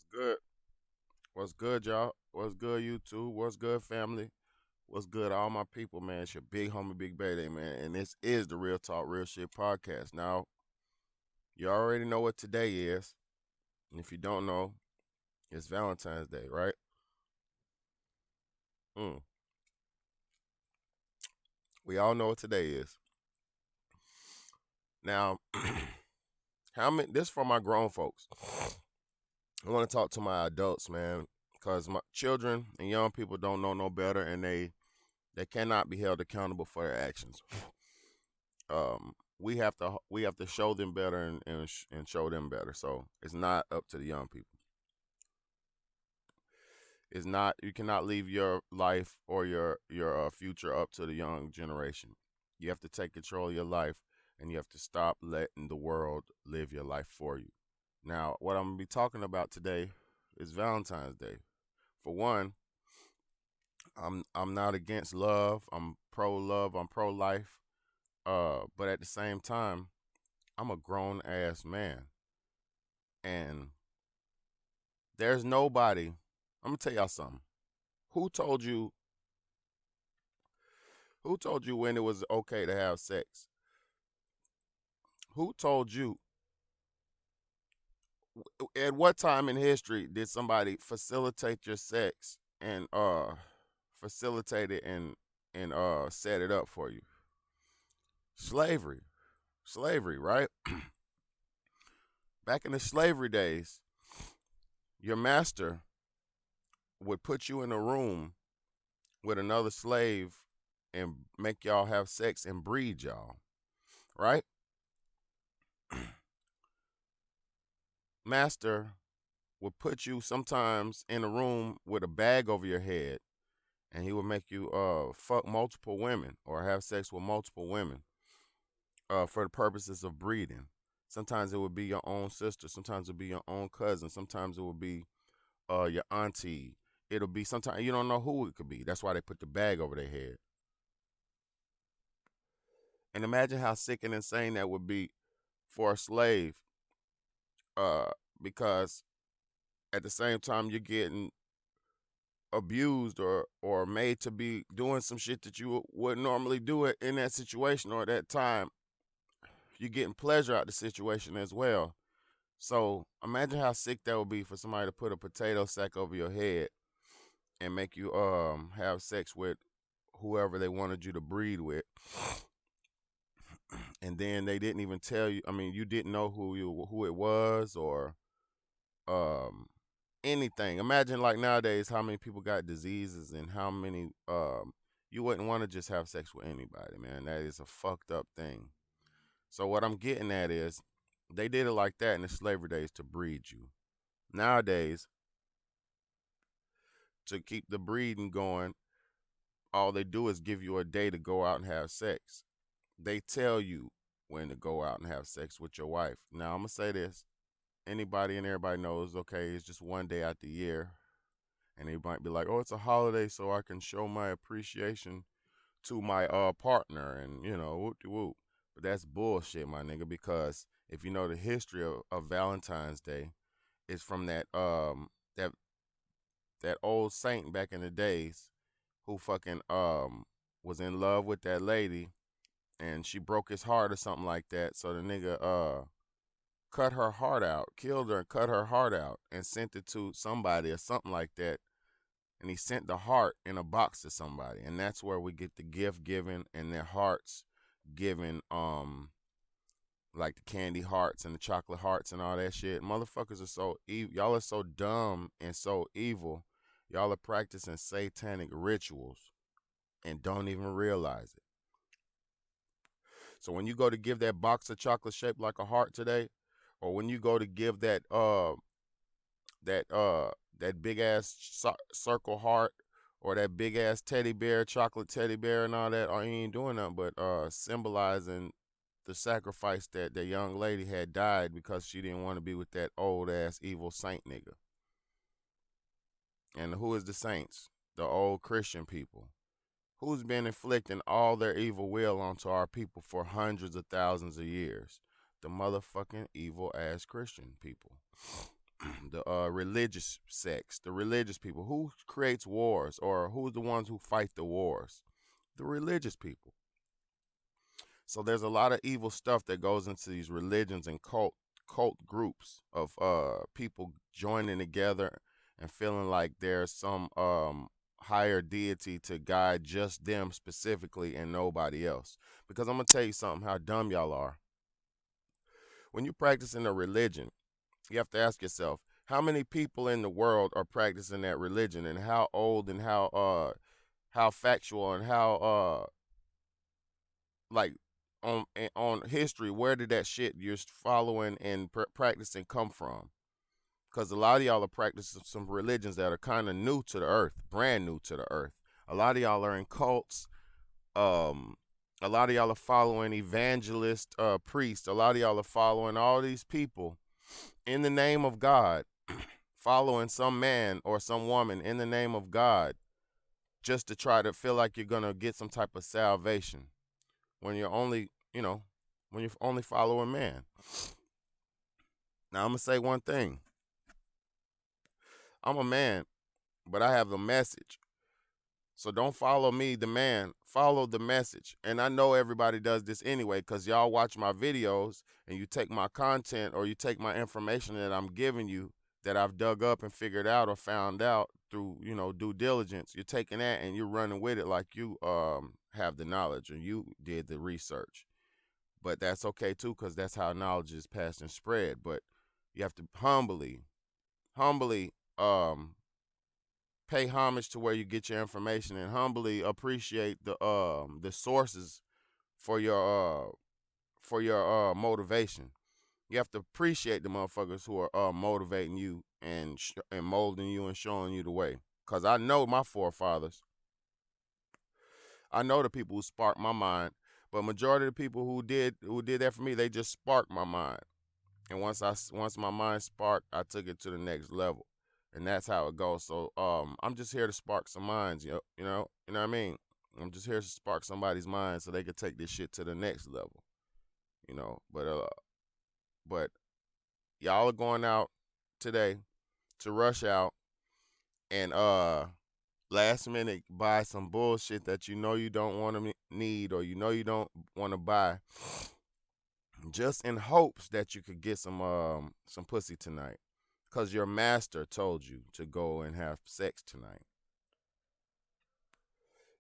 What's good? What's good, y'all? What's good, YouTube? What's good, family? What's good, all my people, man? It's your big homie, Big Bay, man. And this is the Real Talk, Real Shit podcast. Now, you already know what today is. And if you don't know, it's Valentine's Day, right? Mm. We all know what today is. Now, how many? This for my grown folks. I want to talk to my adults, man, because my children and young people don't know no better, and they cannot be held accountable for their actions. We have to show them better and show them better. So it's not up to the young people. It's not You cannot leave your life or your future up to the young generation. You have to take control of your life, and you have to stop letting the world live your life for you. Now, what I'm gonna be talking about today is Valentine's Day. For one, I'm not against love. I'm pro love. I'm pro life. But at the same time, I'm a grown ass man, and there's nobody. I'm gonna tell y'all something. Who told you? Who told you when it was okay to have sex? Who told you? At what time in history did somebody facilitate your sex and facilitate it and set it up for you? Slavery, slavery, right? Back in the slavery days, your master would put you in a room with another slave and make y'all have sex and breed y'all, right? Master would put you sometimes in a room with a bag over your head, and he would make you fuck multiple women or have sex with multiple women for the purposes of breeding. Sometimes it would be your own sister, sometimes it would be your own cousin, sometimes it would be your auntie. It'll be sometimes you don't know who it could be. That's why they put the bag over their head. And imagine how sick and insane that would be for a slave, uh, because at the same time you're getting abused or made to be doing some shit that you wouldn't normally do it in that situation or that time. You're getting pleasure out the situation as well. So imagine how sick that would be for somebody to put a potato sack over your head and make you have sex with whoever they wanted you to breed with, and then they didn't even tell you. I mean, you didn't know who it was or um anything. Imagine like nowadays how many people got diseases and how many you wouldn't want to just have sex with anybody, man. That is a fucked up thing. So what I'm getting at is they did it like that in the slavery days to breed you. Nowadays, to keep the breeding going, all they do is give you a day to go out and have sex. They tell you when to go out and have sex with your wife. Now I'm gonna say this. Anybody and everybody knows, okay, it's just one day out the year. And they might be like, oh, it's a holiday, so I can show my appreciation to my partner and, whoop de whoop. But that's bullshit, my nigga, because if you know the history of Valentine's Day, it's from that old saint back in the days who fucking was in love with that lady and she broke his heart or something like that. So the nigga cut her heart out, killed her and cut her heart out and sent it to somebody or something like that. And he sent the heart in a box to somebody. And that's where we get the gift giving and their hearts given, like the candy hearts and the chocolate hearts and all that shit. Motherfuckers are so evil. Y'all are so dumb and so evil. Y'all are practicing satanic rituals and don't even realize it. So when you go to give that box of chocolate shaped like a heart today, or when you go to give that big ass circle heart or that big ass teddy bear, chocolate teddy bear and all that, you ain't doing nothing but symbolizing the sacrifice that the young lady had died because she didn't want to be with that old ass evil saint nigga. And who is the saints? The old Christian people. Who's been inflicting all their evil will onto our people for hundreds of thousands of years? The motherfucking evil ass Christian people. the religious sects, the religious people. Who creates wars, or who's the ones who fight the wars? The religious people. So there's a lot of evil stuff that goes into these religions and cult groups of people joining together and feeling like there's some higher deity to guide just them specifically and nobody else. Because I'm gonna tell you something, how dumb y'all are. When you're practicing a religion, you have to ask yourself, how many people in the world are practicing that religion, and how old and how factual and how like on history, where did that shit you're following and practicing come from? Because a lot of y'all are practicing some religions that are kind of new to the earth, brand new to the earth. A lot of y'all are in cults. Um, a lot of y'all are following evangelist priests. A lot of y'all are following all these people in the name of God, following some man or some woman in the name of God, just to try to feel like you're gonna get some type of salvation when you're only, when you're only following man. Now I'm gonna say one thing. I'm a man, but I have a message. So don't follow me, the man. Follow the message. And I know everybody does this anyway, because y'all watch my videos and you take my content or you take my information that I'm giving you that I've dug up and figured out or found out through, due diligence. You're taking that and you're running with it like you have the knowledge or you did the research. But that's okay too, because that's how knowledge is passed and spread. But you have to humbly pay homage to where you get your information and humbly appreciate the sources for your motivation. You have to appreciate the motherfuckers who are motivating you and molding you and showing you the way. Cause I know my forefathers. I know the people who sparked my mind, but majority of the people who did that for me, they just sparked my mind. And once my mind sparked, I took it to the next level. And that's how it goes. So I'm just here to spark some minds, you know what I mean? I'm just here to spark somebody's mind so they could take this shit to the next level, But y'all are going out today to rush out and last minute buy some bullshit that you know you don't want to need, or you know you don't want to buy, just in hopes that you could get some pussy tonight. Because your master told you to go and have sex tonight.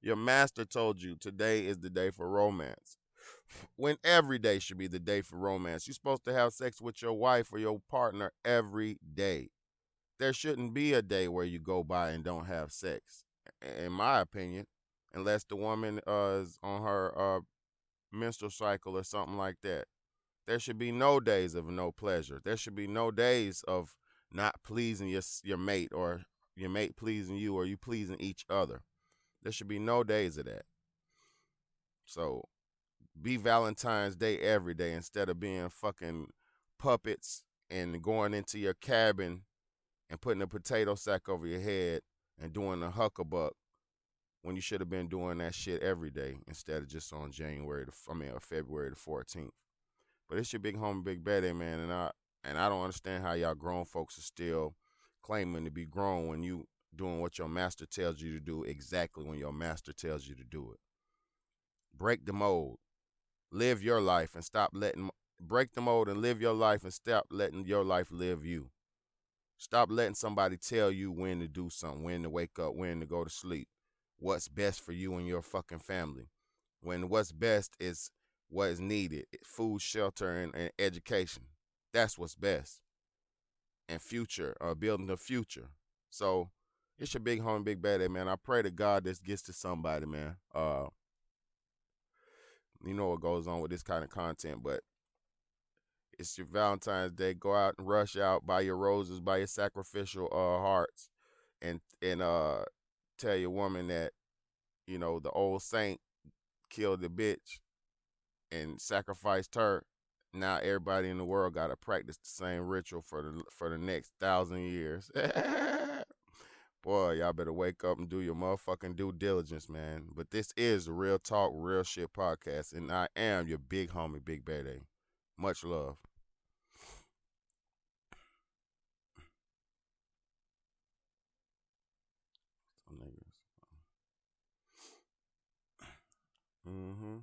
Your master told you today is the day for romance. When every day should be the day for romance. You're supposed to have sex with your wife or your partner every day. There shouldn't be a day where you go by and don't have sex, in my opinion, unless the woman is on her menstrual cycle or something like that. There should be no days of no pleasure. There should be no days of not pleasing your mate, or your mate pleasing you, or you pleasing each other. There should be no days of that. So be Valentine's Day every day instead of being fucking puppets and going into your cabin and putting a potato sack over your head and doing a huckabuck when you should have been doing that shit every day instead of just on February the 14th. But it's your big homie, Big Betty, man, and I don't understand how y'all grown folks are still claiming to be grown when you doing what your master tells you to do exactly when your master tells you to do it. Break the mold. Live your life and break the mold and live your life and stop letting your life live you. Stop letting somebody tell you when to do something, when to wake up, when to go to sleep, what's best for you and your fucking family. When what's best is what is needed: food, shelter, and education. That's what's best. And building the future. So it's your big homie, Big Bad, man. I pray to God this gets to somebody, man. You know what goes on with this kind of content, but it's your Valentine's Day. Go out and rush out, buy your roses, buy your sacrificial hearts, and tell your woman that, the old saint killed the bitch and sacrificed her. Now everybody in the world got to practice the same ritual for the next 1,000 years. Boy, y'all better wake up and do your motherfucking due diligence, man. But this is the Real Talk, Real Shit podcast, and I am your big homie, Big Bad. Much love. Mm-hmm.